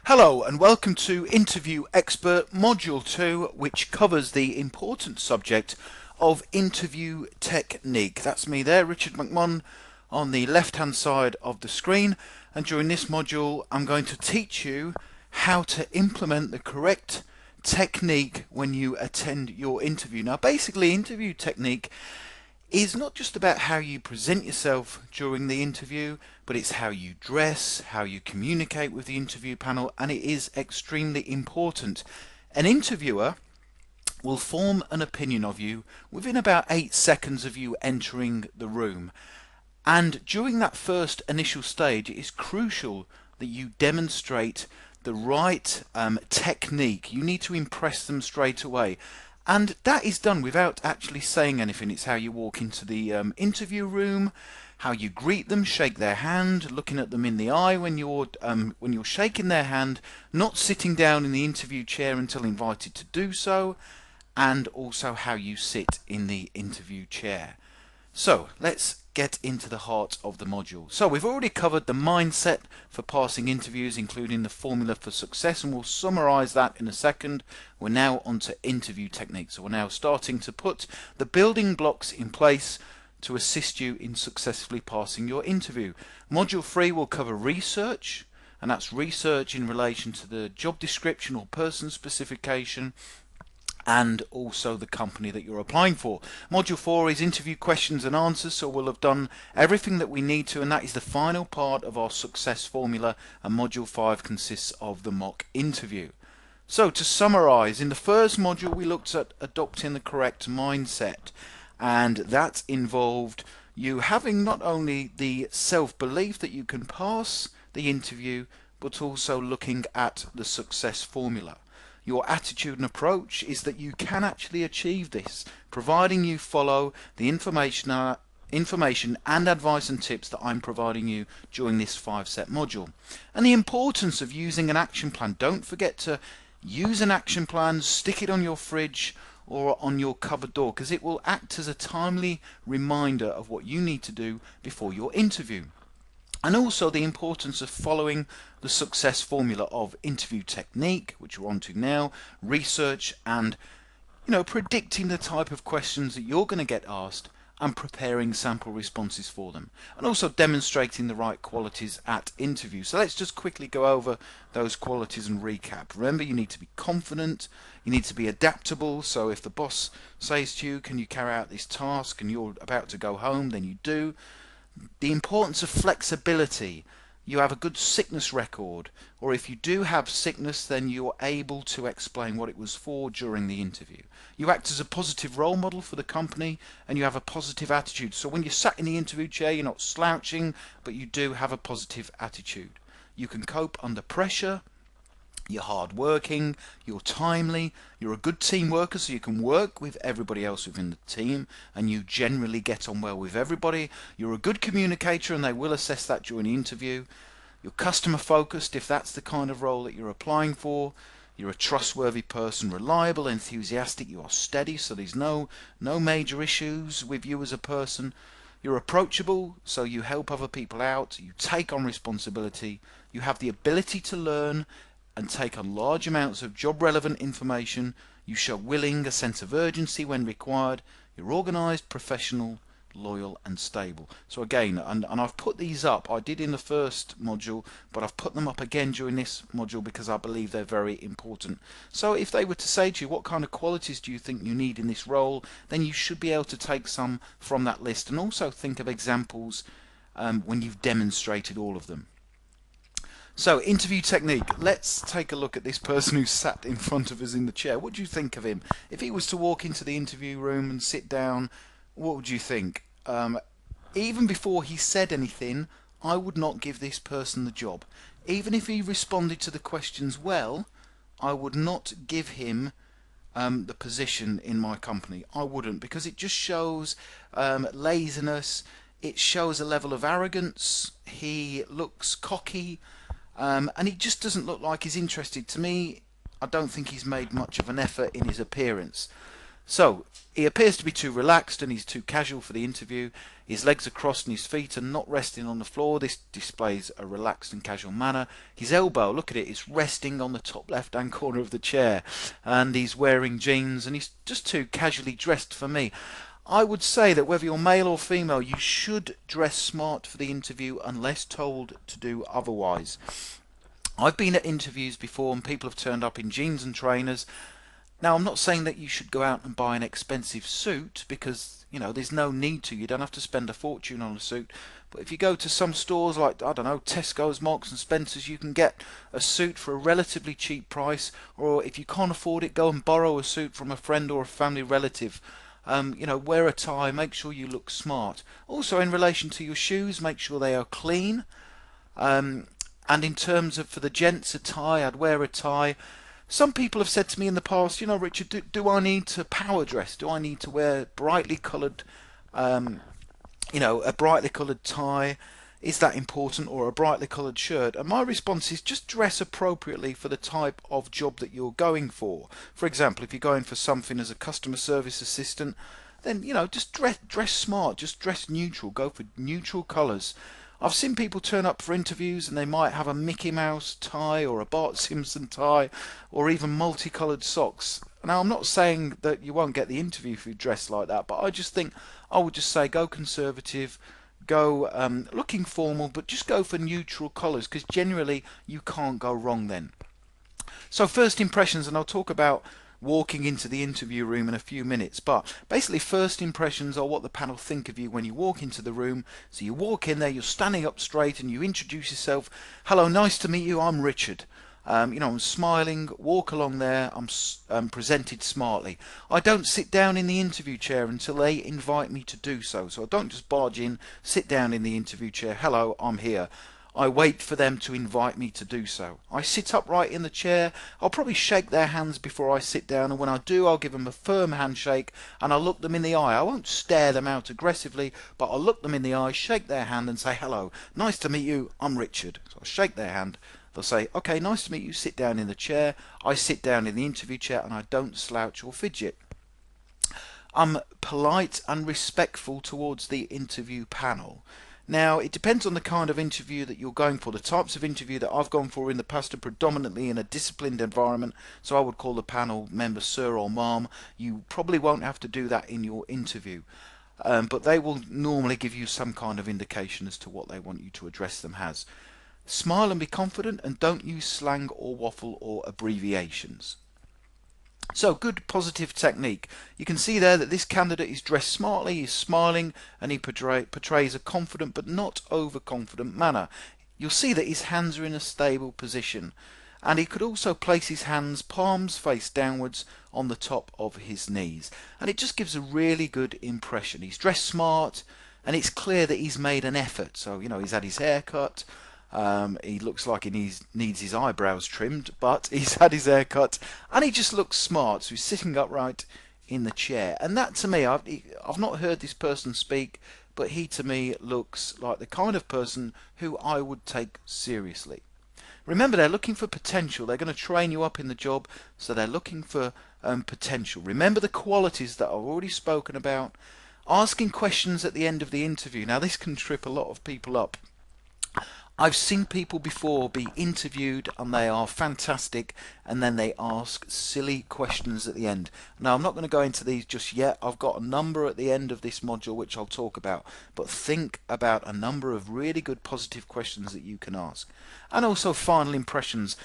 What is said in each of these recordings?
Hello and welcome to Interview Expert Module 2, which covers the important subject of interview technique. That's me there, Richard McMunn, on the left hand side of the screen, and during this module I'm going to teach you how to implement the correct technique when you attend your interview. Now basically interview technique is not just about how you present yourself during the interview, but it's how you dress, how you communicate with the interview panel, and it is extremely important. An interviewer will form an opinion of you within about 8 seconds of you entering the room. And during that first initial stage, it is crucial that you demonstrate the right technique. You need to impress them straight away. And that is done without actually saying anything. It's how you walk into the interview room, how you greet them, shake their hand, looking at them in the eye when you're shaking their hand, not sitting down in the interview chair until invited to do so, and also how you sit in the interview chair. So let's get into the heart of the module. So we've already covered the mindset for passing interviews, including the formula for success, and we'll summarize that in a second. We're now on to interview techniques. So we're now starting to put the building blocks in place to assist you in successfully passing your interview. Module 3 will cover research, and that's research in relation to the job description or person specification, and also the company that you're applying for. Module 4 is interview questions and answers, so we'll have done everything that we need to, and that is the final part of our success formula, and Module 5 consists of the mock interview. So to summarize, in the first module we looked at adopting the correct mindset, and that involved you having not only the self-belief that you can pass the interview, but also looking at the success formula. Your attitude and approach is that you can actually achieve this, providing you follow the information and advice and tips that I'm providing you during this 5-set module. And the importance of using an action plan. Don't forget to use an action plan, stick it on your fridge or on your cupboard door, because it will act as a timely reminder of what you need to do before your interview. And also the importance of following the success formula of interview technique, which we're on to now, research, and predicting the type of questions that you're going to get asked and preparing sample responses for them, and also demonstrating the right qualities at interview. So let's just quickly go over those qualities and recap. Remember, you need to be confident, you need to be adaptable, so if the boss says to you, can you carry out this task, and you're about to go home, then you do. The importance of flexibility. You have a good sickness record, or if you do have sickness, then you're able to explain what it was for during the interview. You act as a positive role model for the company, and you have a positive attitude. So when you're sat in the interview chair, you're not slouching, but you do have a positive attitude. You can cope under pressure. You're hard-working, you're timely, you're a good team worker, so you can work with everybody else within the team, and you generally get on well with everybody. You're a good communicator, and they will assess that during the interview. You're customer-focused, if that's the kind of role that you're applying for. You're a trustworthy person, reliable, enthusiastic, you are steady, so there's no major issues with you as a person. You're approachable, so you help other people out, you take on responsibility, you have the ability to learn and take on large amounts of job relevant information. You show a sense of urgency when required. You're organised, professional, loyal and stable. So again, and I've put these up, I did in the first module, but I've put them up again during this module because I believe they're very important. So if they were to say to you, what kind of qualities do you think you need in this role, then you should be able to take some from that list, and also think of examples when you've demonstrated all of them. So, interview technique. Let's take a look at this person who sat in front of us in the chair. What do you think of him? If he was to walk into the interview room and sit down, what would you think? Even before he said anything, I would not give this person the job. Even if he responded to the questions well, I would not give him the position in my company. I wouldn't, because it just shows laziness. It shows a level of arrogance. He looks cocky. And he just doesn't look like he's interested. To me, I don't think he's made much of an effort in his appearance. So he appears to be too relaxed and he's too casual for the interview. His legs are crossed and his feet are not resting on the floor. This displays a relaxed and casual manner. His elbow, look at it, is resting on the top left hand corner of the chair, and he's wearing jeans and he's just too casually dressed for me. I would say that whether you're male or female, you should dress smart for the interview unless told to do otherwise. I've been at interviews before and people have turned up in jeans and trainers. Now, I'm not saying that you should go out and buy an expensive suit because, there's no need to. You don't have to spend a fortune on a suit. But if you go to some stores like, I don't know, Tesco's, Marks and Spencer's, you can get a suit for a relatively cheap price. Or if you can't afford it, go and borrow a suit from a friend or a family relative. Wear a tie, make sure you look smart. Also, in relation to your shoes, make sure they are clean. And in terms of for the gents, a tie, I'd wear a tie. Some people have said to me in the past, Richard, do I need to power dress? Do I need to wear brightly coloured, a brightly coloured tie? Is that important, or a brightly coloured shirt? And my response is just dress appropriately for the type of job that you're going for. For example, if you're going for something as a customer service assistant, then just dress smart, just dress neutral, go for neutral colours. I've seen people turn up for interviews and they might have a Mickey Mouse tie or a Bart Simpson tie or even multicoloured socks. Now, I'm not saying that you won't get the interview if you dress like that, but I would just say go conservative, go looking formal, but just go for neutral colours because generally you can't go wrong then. So first impressions, and I'll talk about walking into the interview room in a few minutes, but basically first impressions are what the panel think of you when you walk into the room. So you walk in there, you're standing up straight and you introduce yourself. Hello, nice to meet you, I'm Richard. I'm smiling, walk along there, I'm presented smartly. I don't sit down in the interview chair until they invite me to do so. So I don't just barge in, sit down in the interview chair, hello, I'm here. I wait for them to invite me to do so. I sit upright in the chair. I'll probably shake their hands before I sit down, and when I do, I'll give them a firm handshake and I'll look them in the eye. I won't stare them out aggressively, but I'll look them in the eye, shake their hand and say, hello, nice to meet you, I'm Richard. So I'll shake their hand. They'll say, okay, nice to meet you, sit down in the chair. I sit down in the interview chair and I don't slouch or fidget. I'm polite and respectful towards the interview panel. Now, it depends on the kind of interview that you're going for. The types of interview that I've gone for in the past are predominantly in a disciplined environment, so I would call the panel member sir or ma'am. You probably won't have to do that in your interview, but they will normally give you some kind of indication as to what they want you to address them as. Smile and be confident, and don't use slang or waffle or abbreviations. So, good positive technique. You can see there that this candidate is dressed smartly, he's smiling, and he portrays a confident but not overconfident manner. You'll see that his hands are in a stable position, and he could also place his hands, palms face downwards, on the top of his knees. And it just gives a really good impression. He's dressed smart, and it's clear that he's made an effort. So, he's had his hair cut. He looks like he needs his eyebrows trimmed, but he's had his hair cut and he just looks smart. So he's sitting upright in the chair, and that to me, I've not heard this person speak, but he to me looks like the kind of person who I would take seriously. Remember, they're looking for potential. They're going to train you up in the job, so they're looking for potential. Remember the qualities that I've already spoken about. Asking questions at the end of the interview. Now, this can trip a lot of people up. I've seen people before be interviewed and they are fantastic, and then they ask silly questions at the end. Now, I'm not going to go into these just yet. I've got a number at the end of this module which I'll talk about, but think about a number of really good positive questions that you can ask. And also final impressions.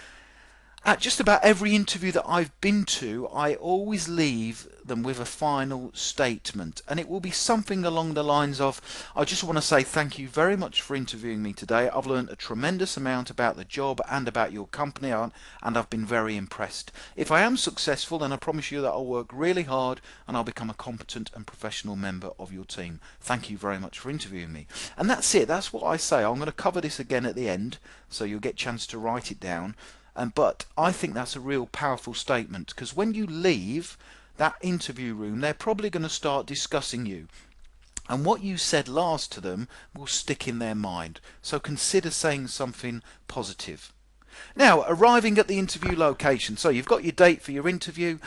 At just about every interview that I've been to, I always leave them with a final statement, and it will be something along the lines of, I just want to say thank you very much for interviewing me today. I've learned a tremendous amount about the job and about your company, and I've been very impressed. If I am successful, then I promise you that I'll work really hard and I'll become a competent and professional member of your team. Thank you very much for interviewing me. And that's it. That's what I say. I'm going to cover this again at the end, so you'll get a chance to write it down. But I think that's a real powerful statement, because when you leave that interview room, they're probably going to start discussing you, and what you said last to them will stick in their mind. So consider saying something positive. Now, arriving at the interview location. So you've got your date for your interview.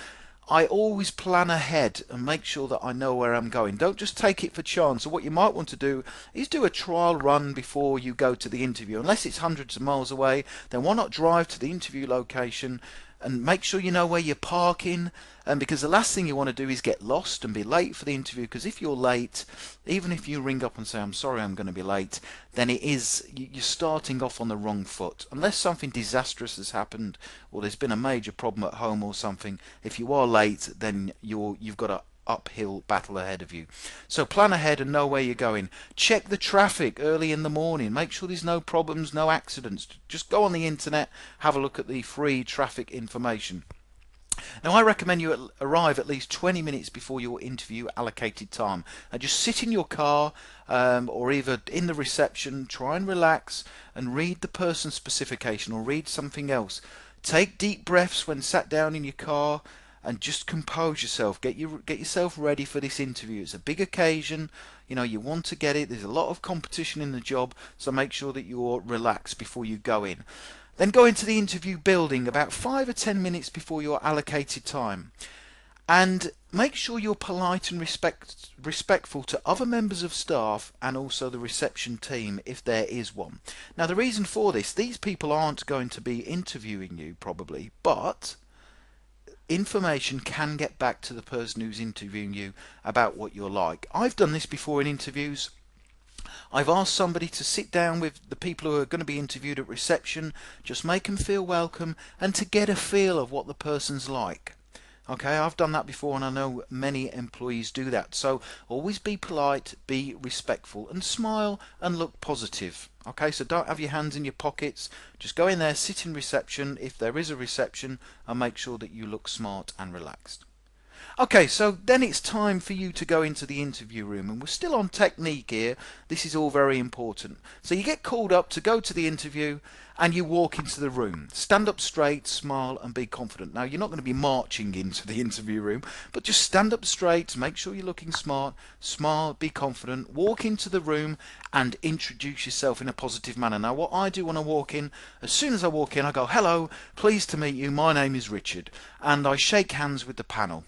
I always plan ahead and make sure that I know where I'm going. Don't just take it for chance. So what you might want to do is do a trial run before you go to the interview. Unless it's hundreds of miles away, then why not drive to the interview location and make sure you know where you're parking. And because the last thing you want to do is get lost and be late for the interview, because if you're late, even if you ring up and say, I'm sorry, I'm going to be late, then you're starting off on the wrong foot. Unless something disastrous has happened or there's been a major problem at home or something, if you are late, then you've got a uphill battle ahead of you. So plan ahead and know where you're going. Check the traffic early in the morning. Make sure there's no problems, no accidents. Just go on the internet, have a look at the free traffic information. Now, I recommend you arrive at least 20 minutes before your interview allocated time. And just sit in your car or either in the reception, try and relax and read the person's specification or read something else. Take deep breaths when sat down in your car and just compose yourself. Get yourself ready for this interview. It's a big occasion. You know, you want to get it. There's a lot of competition in the job, so make sure that you're relaxed before you go in. Then go into the interview building about 5 or 10 minutes before your allocated time. And make sure you're polite and respectful to other members of staff and also the reception team if there is one. Now, the reason for this, these people aren't going to be interviewing you probably, but information can get back to the person who's interviewing you about what you're like. I've done this before in interviews. I've asked somebody to sit down with the people who are going to be interviewed at reception, just make them feel welcome and to get a feel of what the person's like. Okay, I've done that before and I know many employees do that. So always be polite, be respectful and smile and look positive. Okay, so don't have your hands in your pockets. Just go in there, sit in reception if there is a reception, and make sure that you look smart and relaxed. Okay, so then it's time for you to go into the interview room, and we're still on technique here. This is all very important. So you get called up to go to the interview and you walk into the room. Stand up straight, smile and be confident. Now, you're not going to be marching into the interview room, but just stand up straight, make sure you're looking smart, smile, be confident, walk into the room and introduce yourself in a positive manner. Now, what I do when I walk in, as soon as I walk in, I go, hello, pleased to meet you, my name is Richard, and I shake hands with the panel.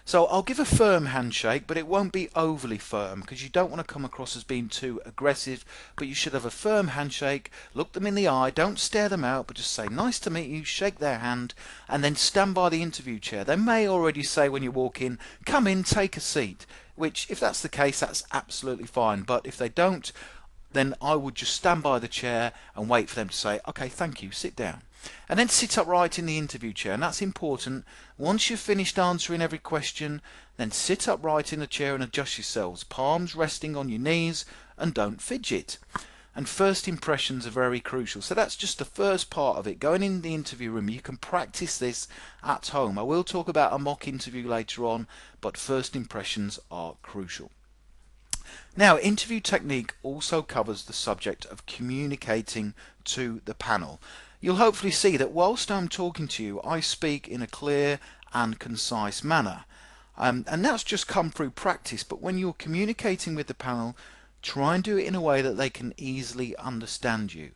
So I'll give a firm handshake, but it won't be overly firm because you don't want to come across as being too aggressive, but you should have a firm handshake, look them in the eye, don't stare them out, but just say nice to meet you, shake their hand and then stand by the interview chair. They may already say when you walk in, come in, take a seat, which if that's the case, that's absolutely fine, but if they don't, then I would just stand by the chair and wait for them to say, okay, thank you, sit down. And then sit upright in the interview chair, and that's important. Once you've finished answering every question, then sit upright in the chair and adjust yourselves, palms resting on your knees, and don't fidget. And first impressions are very crucial. So that's just the first part of it. Going in the interview room, you can practice this at home. I will talk about a mock interview later on, but first impressions are crucial. Now, interview technique also covers the subject of communicating to the panel. You'll hopefully see that whilst I'm talking to you, I speak in a clear and concise manner. And that's just come through practice, but when you're communicating with the panel, try and do it in a way that they can easily understand you.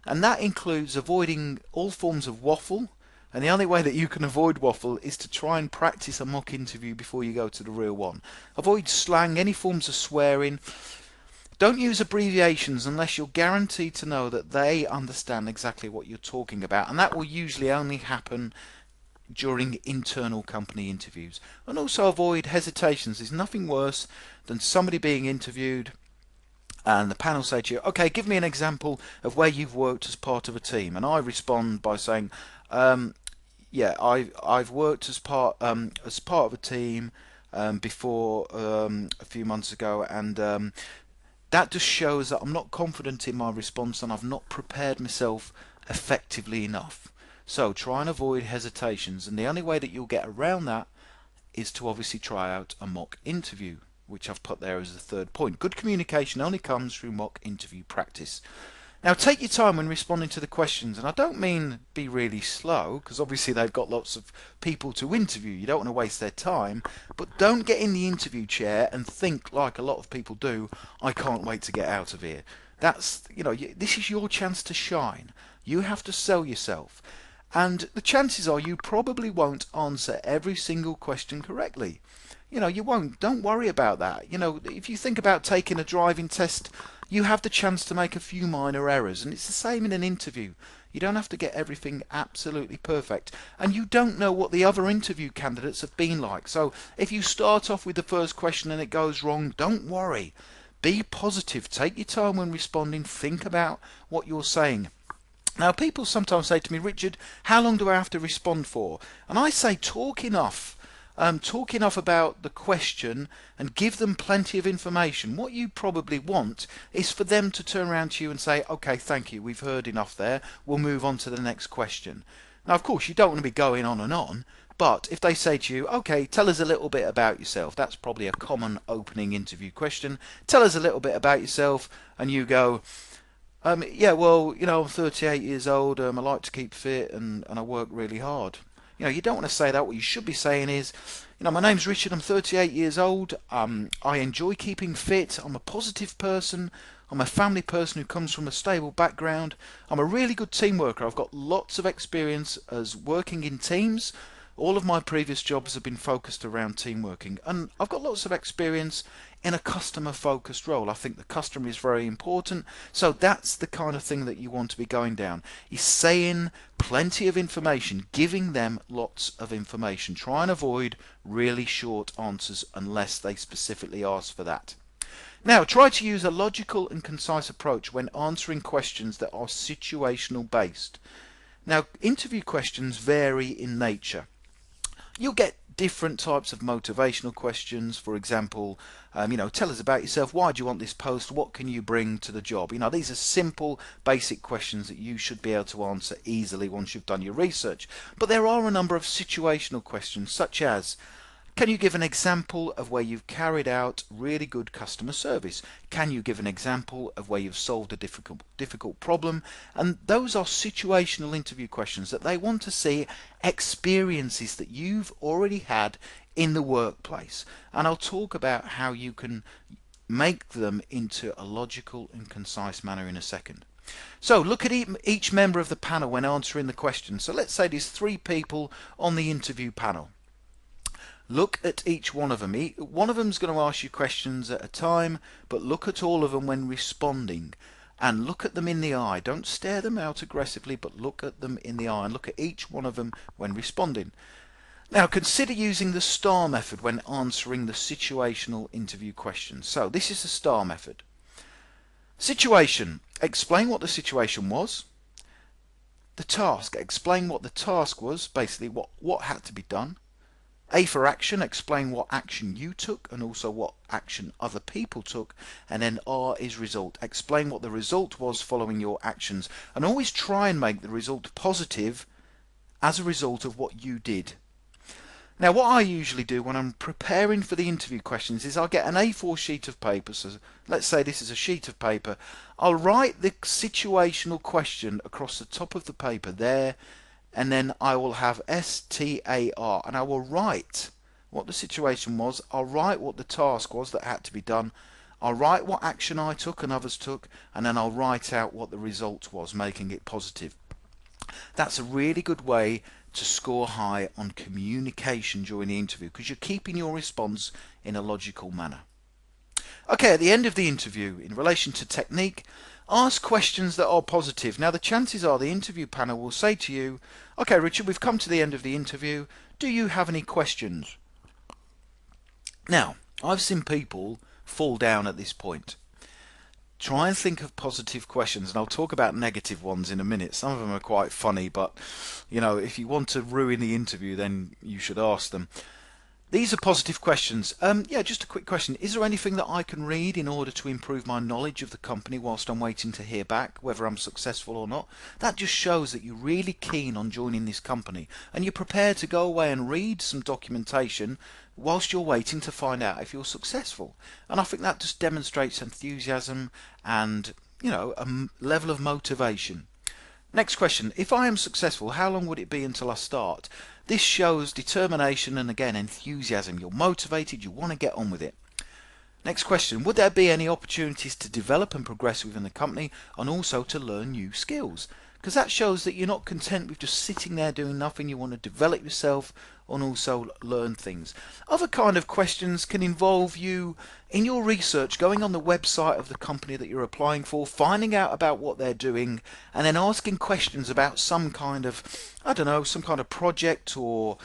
And that includes avoiding all forms of waffle, and the only way that you can avoid waffle is to try and practice a mock interview before you go to the real one. Avoid slang, any forms of swearing. Don't use abbreviations unless you're guaranteed to know that they understand exactly what you're talking about, and that will usually only happen during internal company interviews. And also avoid hesitations. There's nothing worse than somebody being interviewed and the panel say to you, okay, give me an example of where you've worked as part of a team, and I respond by saying, yeah, I've worked as part of a team before a few months ago, and that just shows that I'm not confident in my response and I've not prepared myself effectively enough. So try and avoid hesitations, and the only way that you'll get around that is to obviously try out a mock interview, which I've put there as the third point. Good communication only comes through mock interview practice. Now, take your time when responding to the questions, and I don't mean be really slow, because obviously they've got lots of people to interview. You don't want to waste their time, but don't get in the interview chair and think like a lot of people do, I can't wait to get out of here. That's, this is your chance to shine. You have to sell yourself. And the chances are you probably won't answer every single question correctly. You won't. Don't worry about that. If you think about taking a driving test, you have the chance to make a few minor errors, and it's the same in an interview. You don't have to get everything absolutely perfect, and you don't know what the other interview candidates have been like. So if you start off with the first question and it goes wrong, don't worry. Be positive. Take your time when responding. Think about what you're saying. Now, people sometimes say to me, Richard, how long do I have to respond for? And I say, talk enough. Talk enough about the question and give them plenty of information. What you probably want is for them to turn around to you and say, okay, thank you, we've heard enough there, we'll move on to the next question. Now, of course, you don't want to be going on, but if they say to you, okay, tell us a little bit about yourself, that's probably a common opening interview question. Tell us a little bit about yourself, and you go, yeah, well, I'm 38 years old, I like to keep fit, and I work really hard. You don't want to say that. What you should be saying is, my name's Richard, I'm 38 years old, I enjoy keeping fit, I'm a positive person, I'm a family person who comes from a stable background, I'm a really good team worker, I've got lots of experience as working in teams. All of my previous jobs have been focused around team working, and I've got lots of experience in a customer focused role. I think the customer is very important, so that's the kind of thing that you want to be going down, is saying plenty of information, giving them lots of information. Try and avoid really short answers unless they specifically ask for that. Now, try to use a logical and concise approach when answering questions that are situational based. Now, interview questions vary in nature. You'll get different types of motivational questions. For example, tell us about yourself. Why do you want this post? What can you bring to the job? These are simple, basic questions that you should be able to answer easily once you've done your research. But there are a number of situational questions, such as, can you give an example of where you've carried out really good customer service? Can you give an example of where you've solved a difficult problem? And those are situational interview questions that they want to see experiences that you've already had in the workplace. And I'll talk about how you can make them into a logical and concise manner in a second. So look at each member of the panel when answering the question. So let's say there's 3 people on the interview panel. Look at each one of them. One of them's going to ask you questions at a time, but look at all of them when responding. And look at them in the eye. Don't stare them out aggressively, but look at them in the eye and look at each one of them when responding. Now, consider using the STAR method when answering the situational interview questions. So this is the STAR method. Situation. Explain what the situation was. The task. Explain what the task was, basically what had to be done. A for action, explain what action you took and also what action other people took. And then R is result, explain what the result was following your actions. And always try and make the result positive as a result of what you did. Now, what I usually do when I'm preparing for the interview questions is I'll get an A4 sheet of paper. So let's say this is a sheet of paper. I'll write the situational question across the top of the paper there, and then I will have STAR, and I will write what the situation was. I'll write what the task was that had to be done. I'll write what action I took and others took, and then I'll write out what the result was, making it positive. That's a really good way to score high on communication during the interview, because you're keeping your response in a logical manner. Okay, at the end of the interview, in relation to technique, ask questions that are positive. Now, the chances are the interview panel will say to you, okay, Richard, we've come to the end of the interview. Do you have any questions? Now, I've seen people fall down at this point. Try and think of positive questions, and I'll talk about negative ones in a minute. Some of them are quite funny, but if you want to ruin the interview, then you should ask them. These are positive questions. Yeah, just a quick question. Is there anything that I can read in order to improve my knowledge of the company whilst I'm waiting to hear back, whether I'm successful or not? That just shows that you're really keen on joining this company and you're prepared to go away and read some documentation whilst you're waiting to find out if you're successful. And I think that just demonstrates enthusiasm and, a level of motivation. Next question. If I am successful, how long would it be until I start? This shows determination and, again, enthusiasm. You're motivated, you want to get on with it. Next question. Would there be any opportunities to develop and progress within the company and also to learn new skills? because that shows that you're not content with just sitting there doing nothing. You want to develop yourself and also learn things. Other kind of questions can involve you in your research, going on the website of the company that you're applying for, finding out about what they're doing, and then asking questions about some kind of, I don't know, some kind of project or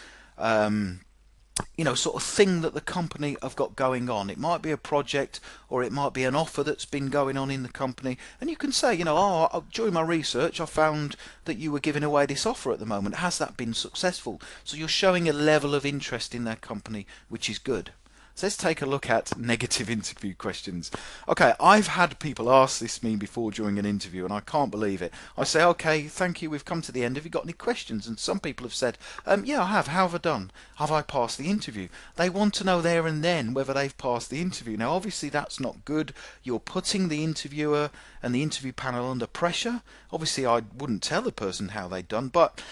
sort of thing that the company have got going on. It might be a project, or it might be an offer that's been going on in the company, and you can say, during my research I found that you were giving away this offer at the moment. Has that been successful? So you're showing a level of interest in their company, which is good. So let's take a look at negative interview questions. Okay, I've had people ask this me before during an interview, and I can't believe it. I say, okay, thank you, we've come to the end. Have you got any questions? And some people have said, yeah, I have. How have I done? Have I passed the interview? They want to know there and then whether they've passed the interview. Now, obviously, that's not good. You're putting the interviewer and the interview panel under pressure. Obviously, I wouldn't tell the person how they'd done, but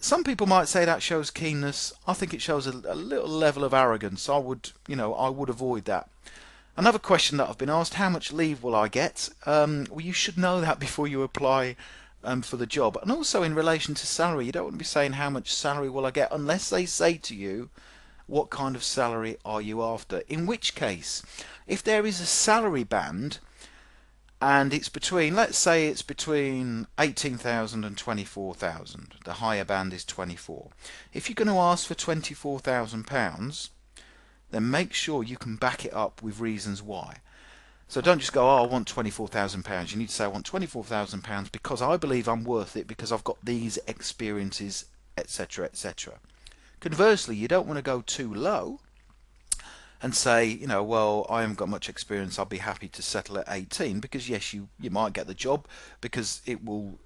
some people might say that shows keenness. I think it shows a little level of arrogance. I would avoid that. Another question that I've been asked: how much leave will I get? Well, you should know that before you apply for the job. And also in relation to salary, you don't want to be saying how much salary will I get unless they say to you, what kind of salary are you after? In which case, if there is a salary band, and it's between, let's say it's between 18,000 and 24,000. The higher band is 24. If you're going to ask for £24,000, then make sure you can back it up with reasons why. So don't just go, oh, I want £24,000. You need to say, I want £24,000 because I believe I'm worth it, because I've got these experiences, etc., etc. Conversely, you don't want to go too low and say, well, I haven't got much experience, I'll be happy to settle at 18, because yes, you might get the job, because it will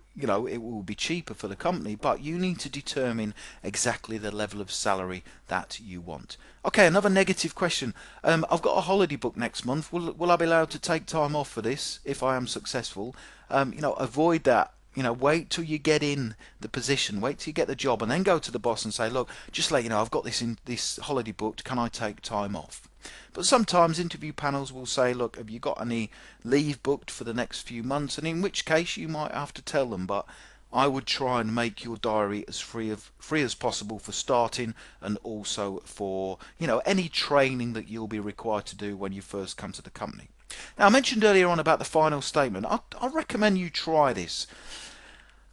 be cheaper for the company, but you need to determine exactly the level of salary that you want. Okay, another negative question. I've got a holiday booked next month. Will I be allowed to take time off for this if I am successful? Avoid that. Wait till you get in the position, wait till you get the job, and then go to the boss and say, look, just let you know, I've got this holiday booked, can I take time off? But sometimes interview panels will say, look, have you got any leave booked for the next few months? And in which case you might have to tell them, but I would try and make your diary as free as possible for starting, and also for any training that you'll be required to do when you first come to the company. Now, I mentioned earlier on about the final statement. I recommend you try this.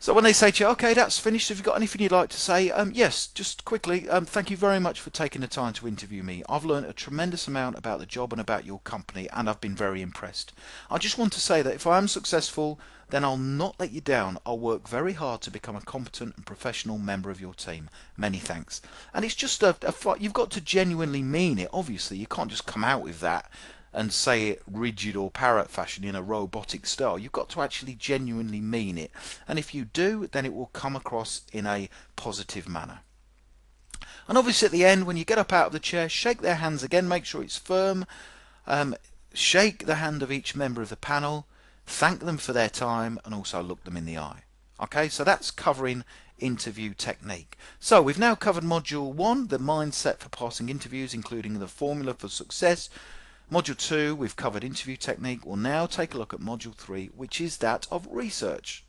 So when they say to you, okay, that's finished, have you got anything you'd like to say? Yes, just quickly, thank you very much for taking the time to interview me. I've learned a tremendous amount about the job and about your company, and I've been very impressed. I just want to say that if I am successful, then I'll not let you down. I'll work very hard to become a competent and professional member of your team. Many thanks. And it's just you've got to genuinely mean it, obviously. You can't just come out with that and say it rigid or parrot fashion in a robotic style. You've got to actually genuinely mean it, and if you do, then it will come across in a positive manner. And obviously at the end, when you get up out of the chair, shake their hands again, make sure it's firm. Shake the hand of each member of the panel, thank them for their time, and also look them in the eye. Okay, so that's covering interview technique. So we've now covered module 1, the mindset for passing interviews, including the formula for success. Module 2, we've covered interview technique. We'll now take a look at Module 3, which is that of research.